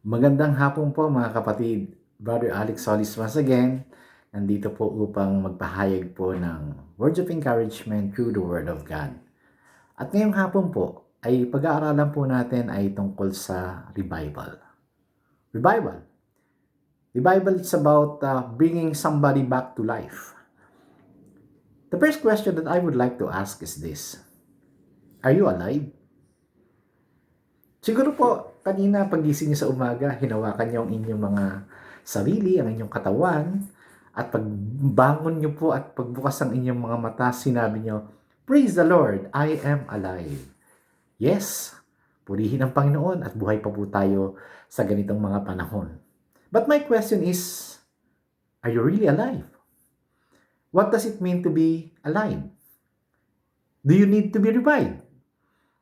Magandang hapon po mga kapatid. Brother Alex Solis once again. Nandito po upang magpahayag po ng words of encouragement through the Word of God. At ngayong hapon po ay pag-aaralan po natin ay tungkol sa revival. Revival. Revival is about bringing somebody back to life. The first question that I would like to ask is this. Are you alive? Siguro po, kanina pagising niyo sa umaga, hinawakan niyo ang inyong mga sarili, ang inyong katawan, at pagbangon niyo po at pagbukas ng inyong mga mata, sinabi niyo, "Praise the Lord, I am alive." Yes, purihin ang Panginoon at buhay pa po tayo sa ganitong mga panahon. But my question is, are you really alive? What does it mean to be alive? Do you need to be revived?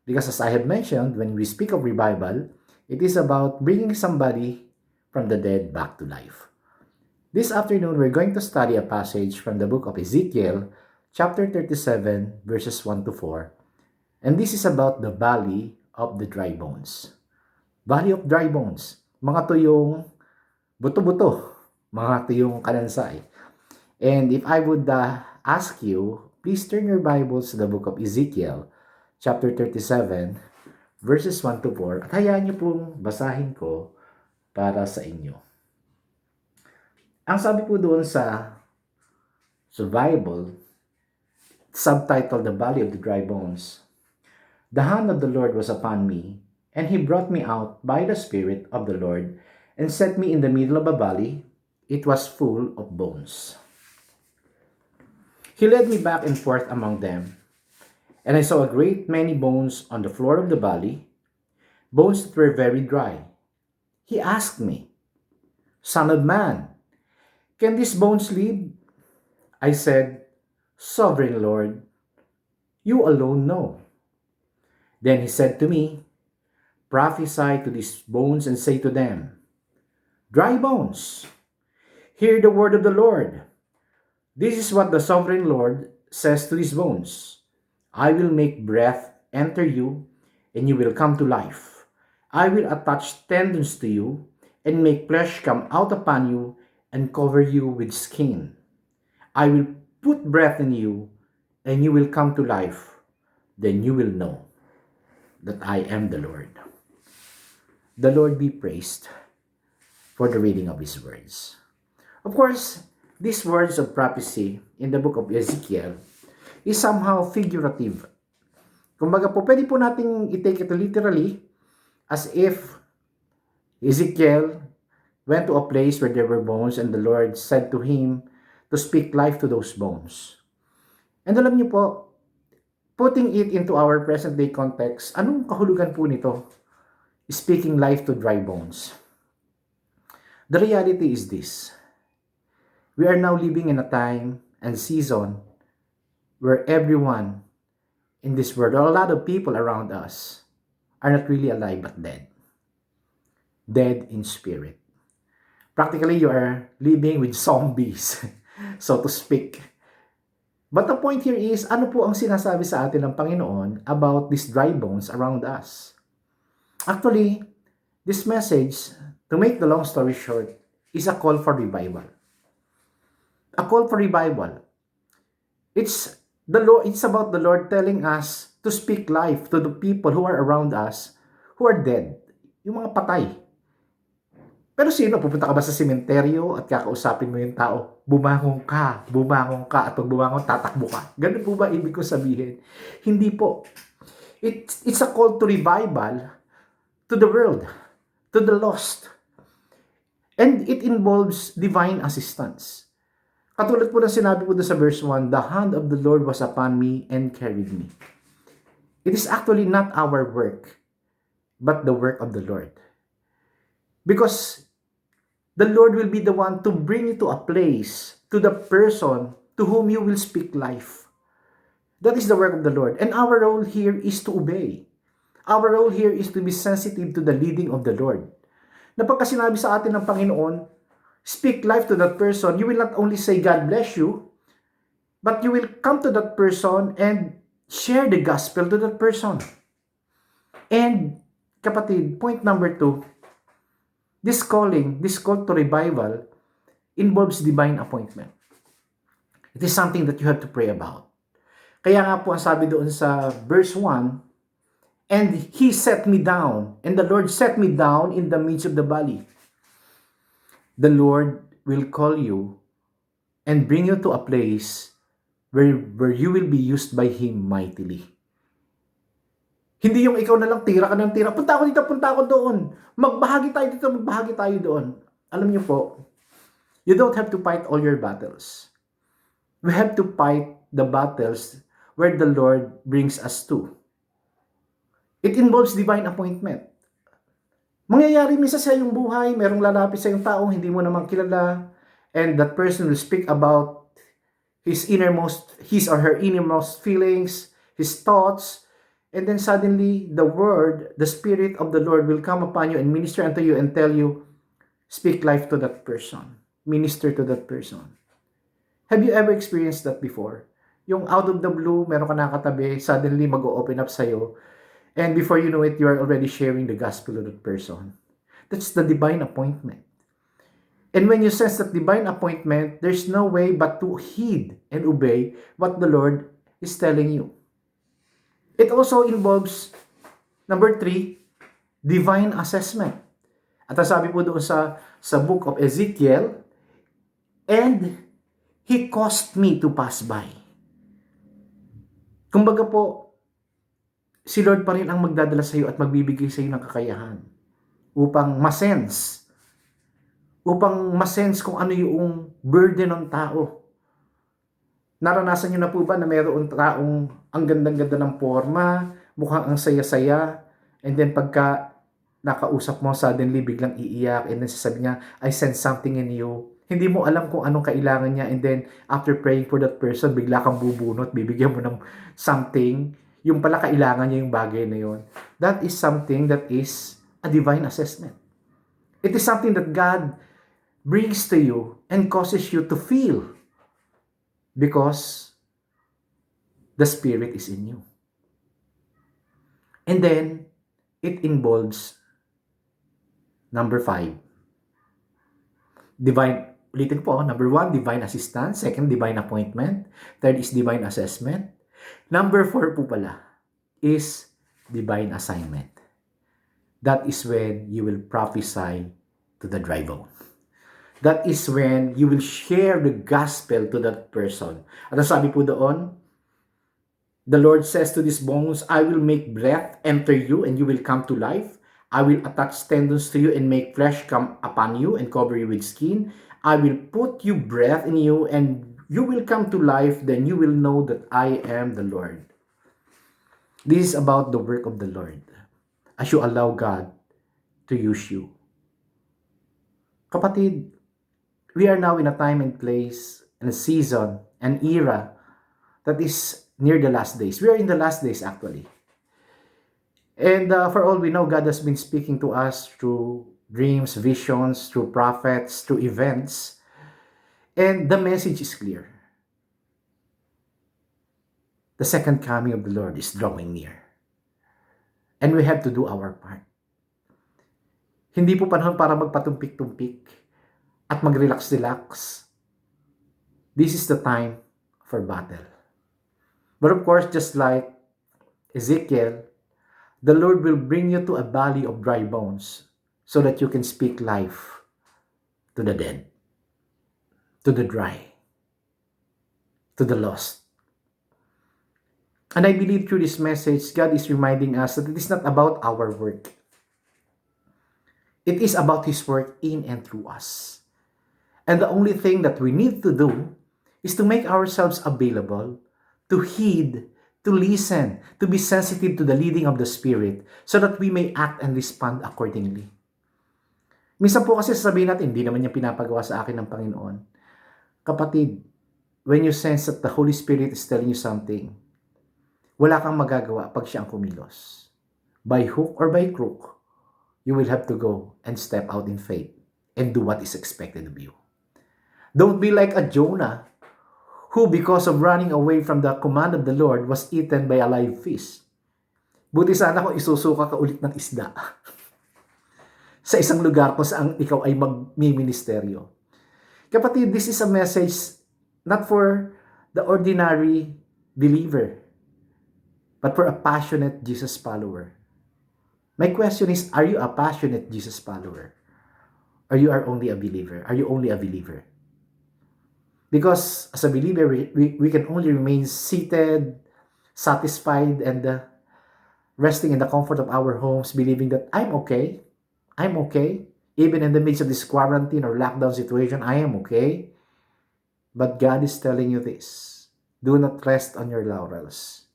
Because as I have mentioned, when we speak of revival, it is about bringing somebody from the dead back to life. This afternoon, we're going to study a passage from the book of Ezekiel, chapter 37, verses 1 to 4. And this is about the valley of the dry bones. Valley of dry bones. Mga tuyong buto-buto. Mga tuyong kanansay. And if I would ask you, please turn your Bibles to the book of Ezekiel, chapter 37, verses 1 to 4. At hayaan niyo pong basahin ko para sa inyo. Ang sabi po doon sa Bible, subtitled The Valley of the Dry Bones, "The hand of the Lord was upon me, and he brought me out by the Spirit of the Lord, and set me in the middle of a valley. It was full of bones. He led me back and forth among them, and I saw a great many bones on the floor of the valley, bones that were very dry. He asked me, 'Son of man, can these bones live?' I said, 'Sovereign Lord, you alone know.' Then he said to me, 'Prophesy to these bones and say to them, Dry bones, hear the word of the Lord. This is what the Sovereign Lord says to these bones. I will make breath enter you, and you will come to life. I will attach tendons to you, and make flesh come out upon you, and cover you with skin. I will put breath in you, and you will come to life. Then you will know that I am the Lord." The Lord be praised for the reading of His words. Of course, these words of prophecy in the book of Ezekiel is somehow figurative. Kumbaga po, pwede po nating i-take it literally as if Ezekiel went to a place where there were bones and the Lord said to him to speak life to those bones. And alam niyo po, putting it into our present day context, anong kahulugan po nito? Speaking life to dry bones. The reality is this. We are now living in a time and season where everyone in this world, or a lot of people around us, are not really alive but dead. Dead in spirit. Practically, you are living with zombies, so to speak. But the point here is, ano po ang sinasabi sa atin ng Panginoon about these dry bones around us? Actually, this message, to make the long story short, is a call for revival. A call for revival. It's about the Lord telling us to speak life to the people who are around us who are dead. Yung mga patay. Pero sino? Pupunta ka ba sa sementeryo at kakausapin mo yung tao? Bumangon ka, at pag bumangon, tatakbo ka. Ganun po ba ibig ko sabihin? Hindi po. It's a call to revival to the world, to the lost. And it involves divine assistance. Katulad po ng sinabi po doon sa verse 1, "The hand of the Lord was upon me and carried me." It is actually not our work, but the work of the Lord. Because the Lord will be the one to bring you to a place, to the person to whom you will speak life. That is the work of the Lord. And our role here is to obey. Our role here is to be sensitive to the leading of the Lord. Na pagka sinabi sa atin ng Panginoon, speak life to that person, you will not only say, "God bless you," but you will come to that person and share the gospel to that person. And, kapatid, point number 2, This calling, this call to revival, involves divine appointment. It is something that you have to pray about. Kaya nga po ang sabi doon sa verse 1, and He set me down, and the Lord set me down in the midst of the valley. The Lord will call you and bring you to a place where you will be used by Him mightily. Hindi yung ikaw na lang tira ka ng tira, punta ako dito, punta ako doon. Magbahagi tayo dito, magbahagi tayo doon. Alam niyo po, you don't have to fight all your battles. We have to fight the battles where the Lord brings us to. It involves divine appointment. Mangyayari minsan sa iyong buhay, merong lalapit sa iyong taong hindi mo naman kilala, and that person will speak about his or her innermost feelings, his thoughts, and then suddenly the word, the Spirit of the Lord will come upon you and minister unto you and tell you, speak life to that person. Minister to that person. Have you ever experienced that before? Yung out of the blue, meron ka nakatabi, suddenly mag-o-open up sa'yo, and before you know it, you are already sharing the gospel to that person. That's the divine appointment. And when you sense that divine appointment, there's no way but to heed and obey what the Lord is telling you. It also involves, number 3, divine assessment. At sabi po doon sa book of Ezekiel, and He caused me to pass by. Kumbaga po, si Lord pa rin ang magdadala sa iyo at magbibigay sa iyo ng kakayahan upang masense kung ano yung burden ng tao. Naranasan niyo na po ba na mayroong taong ang gandang-ganda ng forma, mukhang ang saya-saya, and then pagka nakausap mo, suddenly biglang iiyak, and then sasabi niya, I sense something in you. Hindi mo alam kung anong kailangan niya, and then after praying for that person, bigla kang bubunot, bibigyan mo ng something, yung pala kailangan niya yung bagay na yun. That is something that is a divine assessment. It is something that God brings to you and causes you to feel because the Spirit is in you. And then, it involves number 5. Ulitin po, number 1, divine assistance. 2, divine appointment. 3 is divine assessment. Number 4 po pala is divine assignment. That is when you will prophesy to the dry bone. That is when you will share the gospel to that person. At ang sabi po doon, the Lord says to these bones, I will make breath enter you and you will come to life. I will attach tendons to you and make flesh come upon you and cover you with skin. I will put you breath in you and you will come to life. Then you will know that I am the Lord. This is about the work of the Lord as you allow God to use you. Kapatid, we are now in a time and place, and a season, an era that is near the last days. We are in the last days actually. And for all we know, God has been speaking to us through dreams, visions, through prophets, through events. And the message is clear. The second coming of the Lord is drawing near. And we have to do our part. Hindi po panahon para magpatumpik-tumpik at mag-relax-relax. This is the time for battle. But of course, just like Ezekiel, the Lord will bring you to a valley of dry bones so that you can speak life to the dead, to the dry, to the lost. And I believe through this message, God is reminding us that it is not about our work. It is about His work in and through us. And the only thing that we need to do is to make ourselves available, to heed, to listen, to be sensitive to the leading of the Spirit so that we may act and respond accordingly. Minsan po kasi sasabihin natin, hindi naman niya pinapagawa sa akin ng Panginoon. Kapatid, when you sense that the Holy Spirit is telling you something, wala kang magagawa pag siya ang kumilos. By hook or by crook, you will have to go and step out in faith and do what is expected of you. Don't be like a Jonah who, because of running away from the command of the Lord, was eaten by a live fish. Buti sana kung isusuka ka ulit ng isda. sa isang lugar kung saan ikaw ay magmi-ministeryo. Kapatid, this is a message not for the ordinary believer, but for a passionate Jesus follower. My question is, are you a passionate Jesus follower? Or you are only a believer? Are you only a believer? Because as a believer, we can only remain seated, satisfied, and resting in the comfort of our homes, believing that I'm okay. I'm okay. Even in the midst of this quarantine or lockdown situation, I am okay. But God is telling you this. Do not rest on your laurels.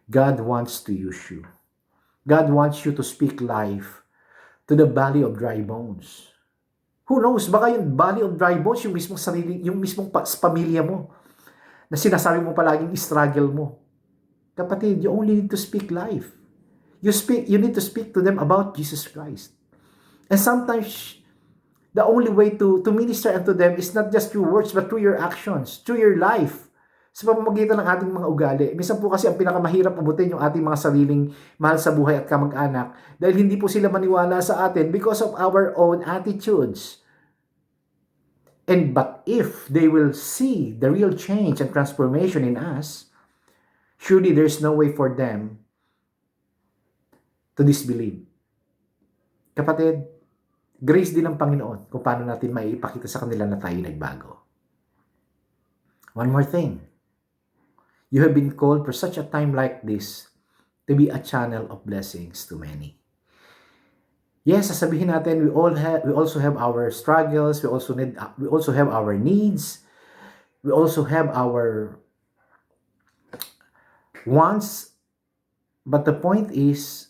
God wants to use you. God wants you to speak life to the valley of dry bones. Who knows, baka yung valley of dry bones, yung mismong sarili, yung mismong pamilya mo, na sinasabi mo palaging struggle mo. Kapatid, you only need to speak life. You need to speak to them about Jesus Christ. And sometimes, the only way to minister unto them is not just through words, but through your actions, through your life. Sa pamamagitan ng ating mga ugali. Minsan po kasi ang pinakamahirap abutin yung ating mga sariling mahal sa buhay at kamag-anak dahil hindi po sila maniwala sa atin because of our own attitudes. But if they will see the real change and transformation in us, surely there's no way for them to disbelieve. Kapatid, grace din ng Panginoon kung paano natin maipakita sa kanila na tayo nagbago. One more thing. You have been called for such a time like this to be a channel of blessings to many. Yes, sasabihin natin we also have our struggles, we also have our needs, we also have our wants, but the point is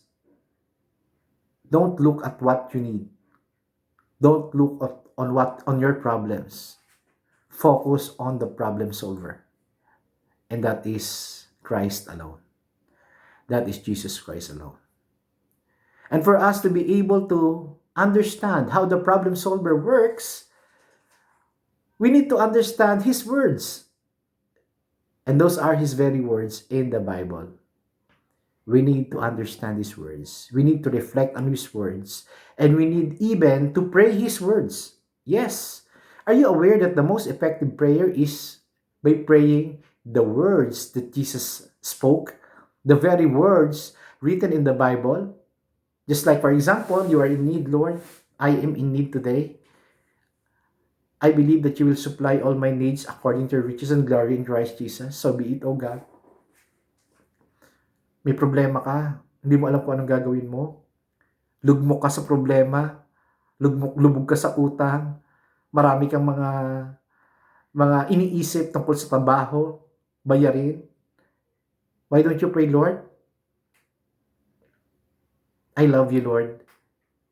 don't look at what you need. Don't look on your problems. Focus on the problem solver. And that is Christ alone. That is Jesus Christ alone. And for us to be able to understand how the problem solver works, we need to understand His words. And those are His very words in the Bible. We need to understand His words. We need to reflect on His words. And we need even to pray His words. Yes. Are you aware that the most effective prayer is by praying the words that Jesus spoke? The very words written in the Bible. Just like, for example, you are in need, Lord. I am in need today. I believe that you will supply all my needs according to your riches and glory in Christ Jesus. So be it, O God. May problema ka. Hindi mo alam kung anong gagawin mo. Lugmok ka sa problema. Lubog ka sa utang. Marami kang mga iniisip tungkol sa trabaho, bayarin. Why don't you pray, Lord? I love you, Lord.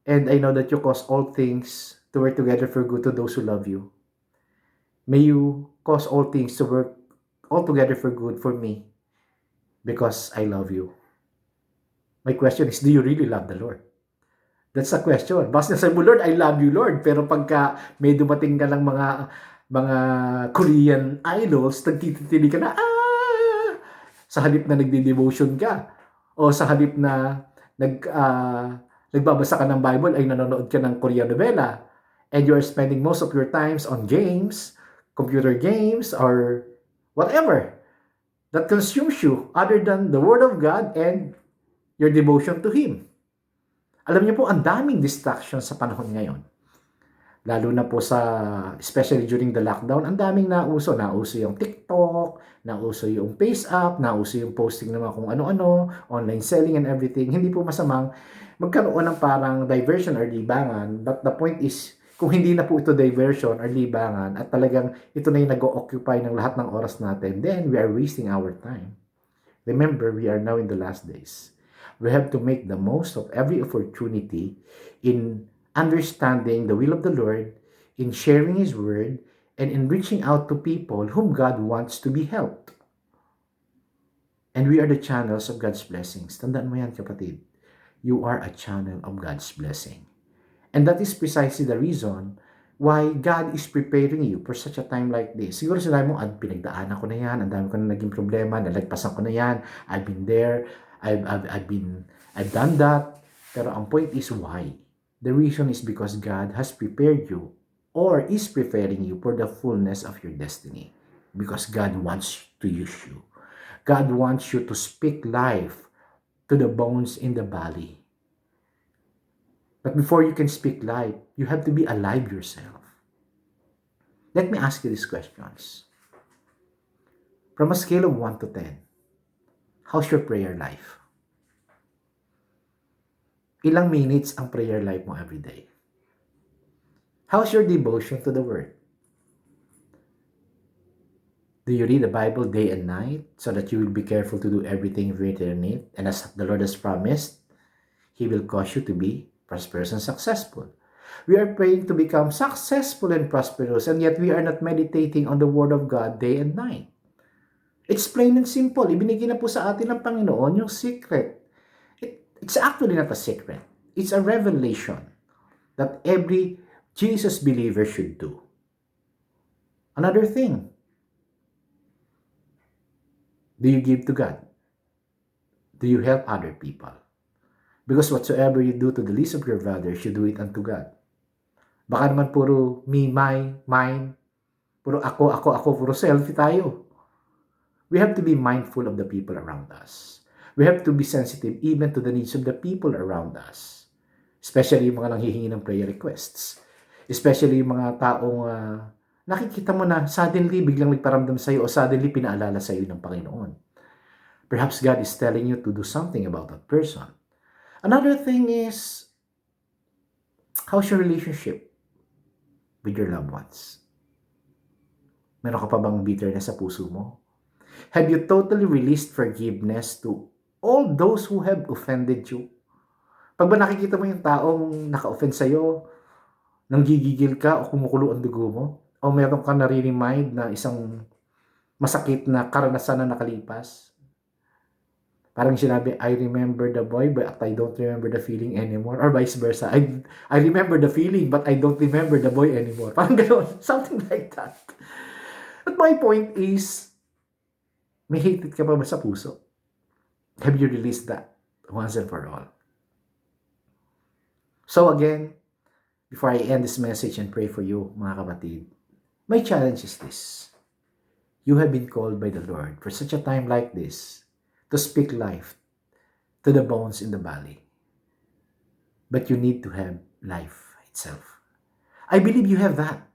And I know that you cause all things to work together for good to those who love you. May you cause all things to work all together for good for me because I love you. My question is, do you really love the Lord? That's a question. Basta sabi mo, Lord, I love you, Lord. Pero pagka may dumating ka ng mga Korean idols, nagtitili ka na, sa halip na nagdi-devotion ka, o sa halip na nagbabasa ka ng Bible ay nanonood ka ng Korean novela, and you are spending most of your times on games, computer games, or whatever that consumes you other than the Word of God and your devotion to Him. Alam niyo po, ang daming distractions sa panahon ngayon. Lalo na po especially during the lockdown, ang daming nauso. Nauso yung TikTok, nauso yung FaceApp, nauso yung posting ng mga kung ano-ano, online selling and everything. Hindi po masamang magkaroon ng parang diversion or libangan. But the point is, kung hindi na po ito diversion or libangan at talagang ito na yung nag-occupy ng lahat ng oras natin, then we are wasting our time. Remember, we are now in the last days. We have to make the most of every opportunity in understanding the will of the Lord, in sharing His word, and in reaching out to people whom God wants to be helped. And we are the channels of God's blessings. Tandaan mo yan, kapatid. You are a channel of God's blessing. And that is precisely the reason why God is preparing you for such a time like this. Siguro sinabi mo, pinagdaanan ko na yan, ang dami ko na naging problema, nalagpasan ko na yan, I've been there, I've done that. Pero ang point is why? The reason is because God has prepared you or is preparing you for the fullness of your destiny. Because God wants to use you. God wants you to speak life to the bones in the valley. But before you can speak life, you have to be alive yourself. Let me ask you these questions. From a scale of 1 to 10, how's your prayer life? Ilang minutes ang prayer life mo every day? How's your devotion to the Word? Do you read the Bible day and night so that you will be careful to do everything written in it? And as the Lord has promised, He will cause you to be prosperous and successful. We are praying to become successful and prosperous, and yet we are not meditating on the Word of God day and night. It's plain and simple. Ibinigay na po sa atin ng Panginoon yung secret. It's actually not a secret. It's a revelation that every Jesus believer should do. Another thing, do you give to God? Do you help other people? Because whatsoever you do to the least of your brothers, you do it unto God. Baka naman puro me, my, mine, puro ako, puro selfie tayo. We have to be mindful of the people around us. We have to be sensitive even to the needs of the people around us. Especially yung mga nanghihingi ng prayer requests. Especially yung mga taong nakikita mo na suddenly biglang nagparamdam sa'yo o suddenly pinaalala sa'yo ng Panginoon. Perhaps God is telling you to do something about that person. Another thing is, how's your relationship with your loved ones? Meron ka pa bang bitterness sa puso mo? Have you totally released forgiveness to all those who have offended you? Pag ba nakikita mo yung taong naka-offend sa'yo, nanggigigil ka o kumukulo ang dugo mo, o meron ka nare-remind na isang masakit na karanasan na nakalipas, parang sinabi, I remember the boy but I don't remember the feeling anymore. Or vice versa. I remember the feeling but I don't remember the boy anymore. Parang gano'n. Something like that. But my point is, may hatred ka pa ba sa puso? Have you released that once and for all? So again, before I end this message and pray for you, mga kapatid, my challenge is this. You have been called by the Lord for such a time like this to speak life to the bones in the valley. But you need to have life itself. I believe you have that.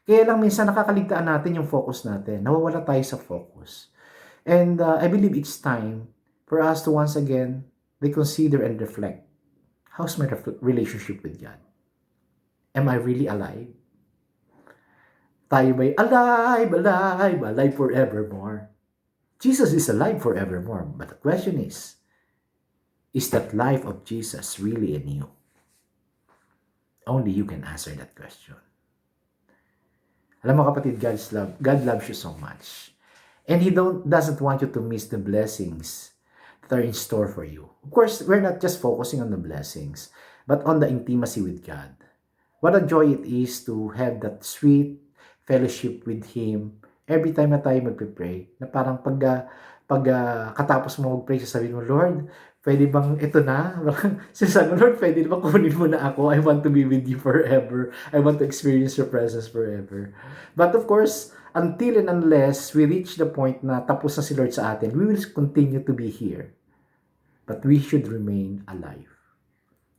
Kaya lang minsan nakakaligtaan natin yung focus natin. Nawawala tayo sa focus. And I believe it's time for us to once again reconsider and reflect. How's my relationship with God? Am I really alive? Tayo ba'y alive forevermore? Jesus is alive forevermore. But the question is that life of Jesus really in you? Only you can answer that question. Alam mo kapatid, God loves you so much. And He doesn't want you to miss the blessings that are in store for you. Of course, we're not just focusing on the blessings, but on the intimacy with God. What a joy it is to have that sweet fellowship with Him every time na tayo magpipray, na parang katapos mo mag-pray, sasabihin mo, Lord, pwede bang ito na? Sasabihin mo, Lord, pwede bang kunin mo na ako? I want to be with you forever. I want to experience your presence forever. But of course, until and unless we reach the point na tapos na si Lord sa atin, we will continue to be here. But we should remain alive.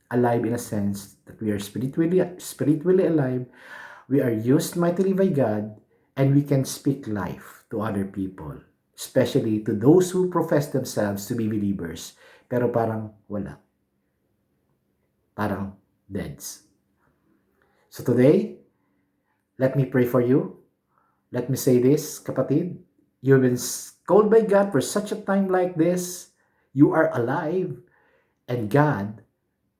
Alive in a sense that we are spiritually alive. We are used mightily by God, and we can speak life to other people, especially to those who profess themselves to be believers, pero parang wala. Parang deads. So today, let me pray for you. Let me say this, kapatid. You've been called by God for such a time like this. You are alive, and God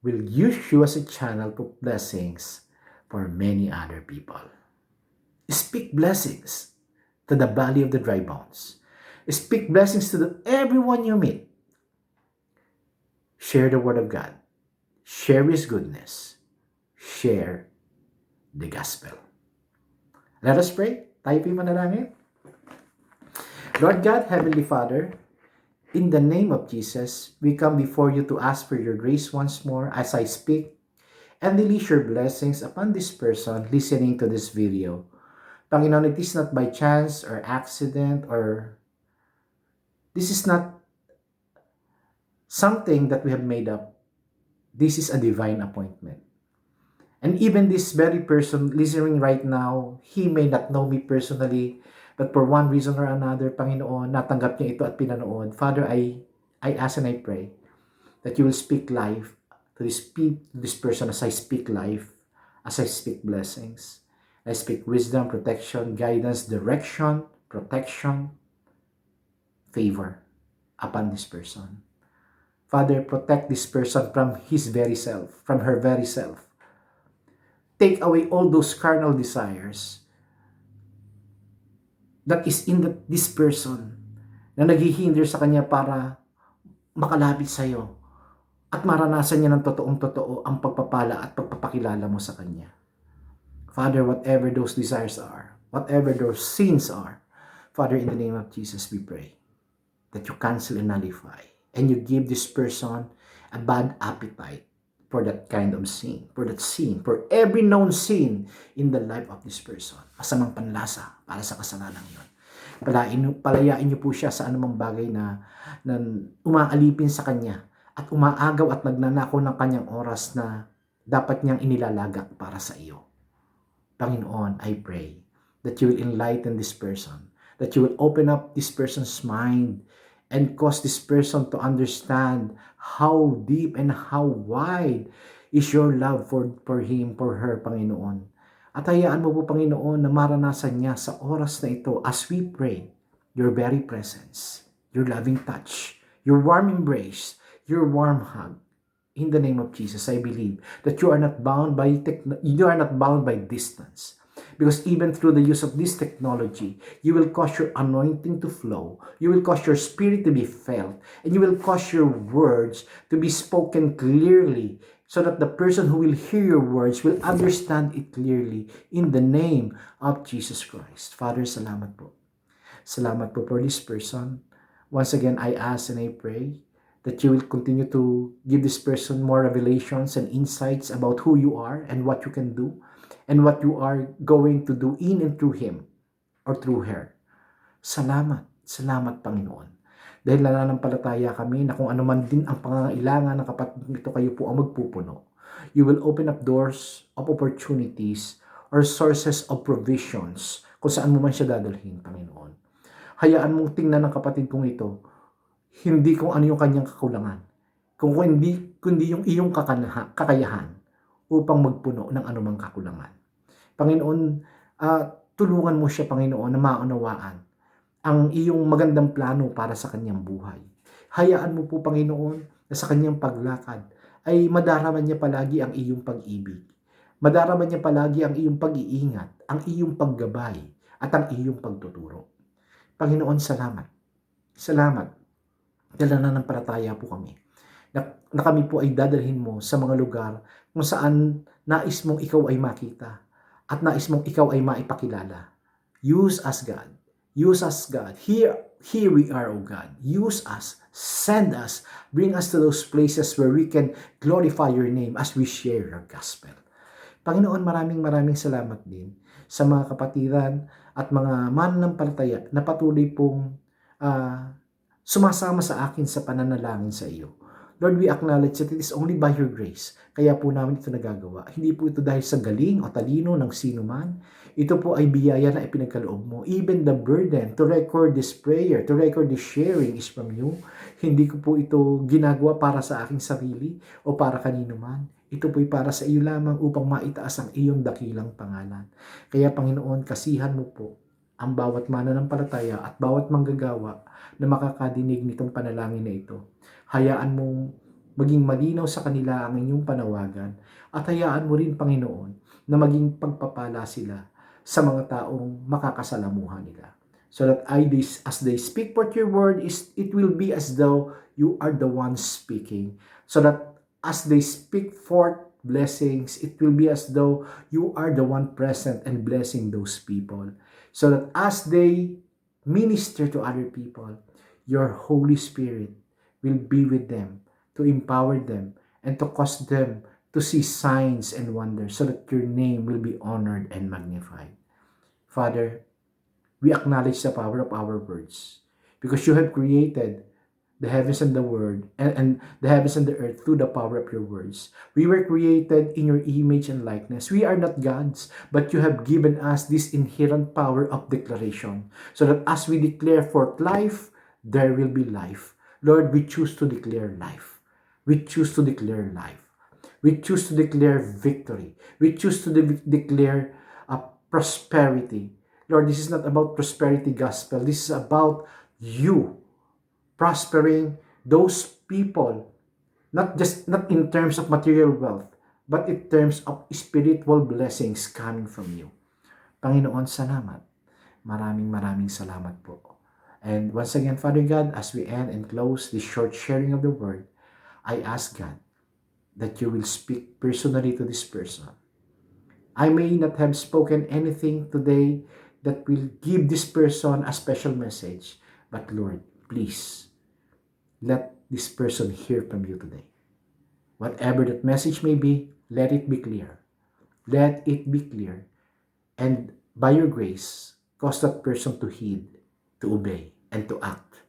will use you as a channel for blessings for many other people. Speak blessings to the valley of the dry bones. Speak blessings to everyone you meet. Share the word of God. Share His goodness. Share the gospel. Let us pray. Tayo po'y manalangin. Lord God, Heavenly Father, in the name of Jesus, we come before you to ask for your grace once more as I speak and release your blessings upon this person listening to this video. Panginoon, it is not by chance or accident, or this is not something that we have made up. This is a divine appointment. And even this very person listening right now, he may not know me personally, but for one reason or another, Panginoon, natanggap niya ito at pinanood. Father, I ask and I pray that you will speak life to this person as I speak life, as I speak blessings. I speak wisdom, protection, guidance, direction, protection, favor upon this person. Father, protect this person from his very self, from her very self. Take away all those carnal desires that is in this person na naghihinder sa kanya para makalapit sa iyo at maranasan niya ng totoong-totoo ang pagpapala at pagpapakilala mo sa kanya. Father, whatever those desires are, whatever those sins are, Father, in the name of Jesus, we pray that you cancel and nullify and you give this person a bad appetite for that kind of sin, for every known sin in the life of this person. Masamang panlasa para sa kasalanan yun. Palayain niyo po siya sa anumang bagay na umaalipin sa kanya at umaagaw at nagnanakaw ng kanyang oras na dapat niyang inilalagak para sa iyo. Panginoon, I pray that you will enlighten this person, that you will open up this person's mind and cause this person to understand how deep and how wide is your love for him, for her, Panginoon. At hayaan mo po, Panginoon, na maranasan niya sa oras na ito as we pray, your very presence, your loving touch, your warm embrace, your warm hug. In the name of Jesus, I believe that you are not bound by distance. Because even through the use of this technology, you will cause your anointing to flow, you will cause your spirit to be felt, and you will cause your words to be spoken clearly so that the person who will hear your words will understand it clearly in the name of Jesus Christ. Father, salamat po. Salamat po for this person. Once again, I ask and I pray that you will continue to give this person more revelations and insights about who you are and what you can do and what you are going to do in and through him or through her. Salamat, salamat Panginoon. Dahil nananampalataya kami na kung ano man din ang pangangailangan ng kapatid nito, kayo po ang magpupuno. You will open up doors of opportunities or sources of provisions kung saan mo man siya dadalhin, Panginoon. Hayaan mong tingnan ng kapatid kong ito, hindi kung ano yung kanyang kakulangan, kundi yung iyong kakayahan upang magpuno ng anumang kakulangan. Panginoon, tulungan mo siya, Panginoon, na maunawaan ang iyong magandang plano para sa kanyang buhay. Hayaan mo po, Panginoon, na sa kanyang paglakad ay madaraman niya palagi ang iyong pag-ibig. Madaraman niya palagi ang iyong pag-iingat, ang iyong paggabay, at ang iyong pagtuturo. Panginoon, salamat. Salamat. Dahil nananampalataya po kami na kami po ay dadalhin mo sa mga lugar kung saan nais mong ikaw ay makita at nais mong ikaw ay maipakilala. Use us, God. Use us, God. Here we are, O God. Use us. Send us. Bring us to those places where we can glorify your name as we share your gospel. Panginoon, maraming salamat din sa mga kapatiran at mga mananampalataya na patuloy pong sumasama sa akin sa pananalangin sa iyo. Lord, we acknowledge that it is only by your grace. Kaya po namin ito nagagawa. Hindi po ito dahil sa galing o talino ng sino man. Ito po ay biyaya na ipinagkaloob mo. Even the burden to record this prayer, to record this sharing is from you. Hindi ko po ito ginagawa para sa aking sarili o para kanino man. Ito po'y para sa iyo lamang upang maitaas ang iyong dakilang pangalan. Kaya Panginoon, kasihan mo po ang bawat mananampalataya at bawat manggagawa na makakadinig nitong panalangin na ito. Hayaan mong maging malinaw sa kanila ang inyong panawagan at hayaan mo rin, Panginoon, na maging pagpapala sila sa mga taong makakasalamuhan nila. So that as they speak forth your word, it will be as though you are the one speaking. So that as they speak forth blessings, it will be as though you are the one present and blessing those people. So that as they minister to other people, your Holy Spirit will be with them to empower them and to cause them to see signs and wonders so that your name will be honored and magnified. Father, we acknowledge the power of our words because you have created the heavens and the word and the heavens and the earth through the power of your words. We were created in your image and likeness. We are not gods, but you have given us this inherent power of declaration so that as we declare forth life, there will be life. Lord, we choose to declare life. We choose to declare life. We choose to declare victory. We choose to declare prosperity. Lord, this is not about prosperity gospel. This is about you prospering those people, not in terms of material wealth, but in terms of spiritual blessings coming from you. Panginoon, salamat. Maraming salamat po. And once again, Father God, as we end and close this short sharing of the word, I ask God that you will speak personally to this person. I may not have spoken anything today that will give this person a special message, but Lord, please, let this person hear from you today. Whatever that message may be, let it be clear. Let it be clear. And by your grace, cause that person to heed, to obey, and to act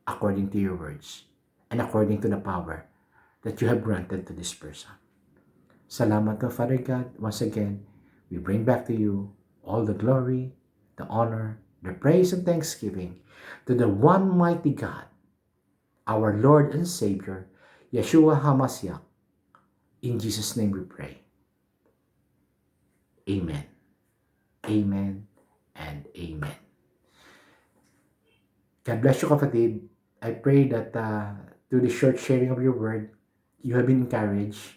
according to your words and according to the power that you have granted to this person. Salamat to Father God. Once again, we bring back to you all the glory, the honor, the praise and thanksgiving to the one mighty God, our Lord and Savior, Yeshua HaMashiach. In Jesus' name we pray. Amen. Amen and amen. God bless you, kapatid. I pray that through the short sharing of your word, you have been encouraged.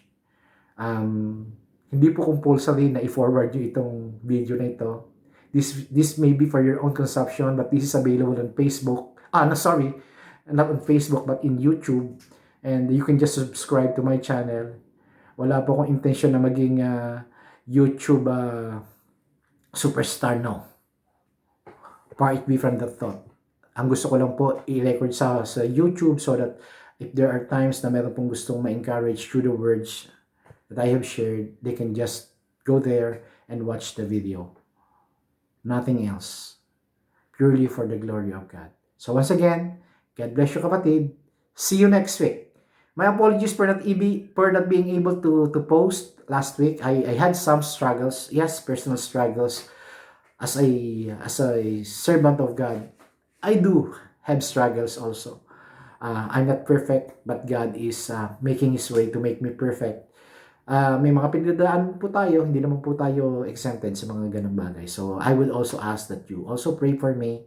Hindi po compulsory na i-forward nyo itong video na ito. This may be for your own consumption, but this is available on Facebook. Not on Facebook, but in YouTube. And you can just subscribe to my channel. Wala po akong intention na maging YouTube superstar, no. Far it be from that thought. Ang gusto ko lang po i-record sa YouTube so that if there are times na meron pong gustong ma-encourage through the words that I have shared, they can just go there and watch the video. Nothing else. Purely for the glory of God. So once again, God bless you, kapatid. See you next week. My apologies for not being able to post last week. I had some struggles. Yes, personal struggles. As a servant of God, I do have struggles also. I'm not perfect, but God is making His way to make me perfect. May mga pinagdadaan po tayo, hindi naman po tayo exempted sa mga ganung bagay. So, I would also ask that you also pray for me.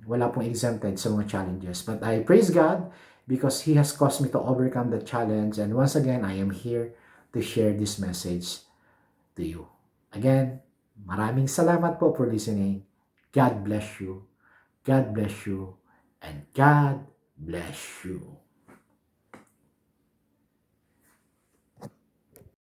Wala pong exempted sa mga challenges. But I praise God because He has caused me to overcome the challenge. And once again, I am here to share this message to you. Again, maraming salamat po for listening. God bless you. God bless you. And God bless you.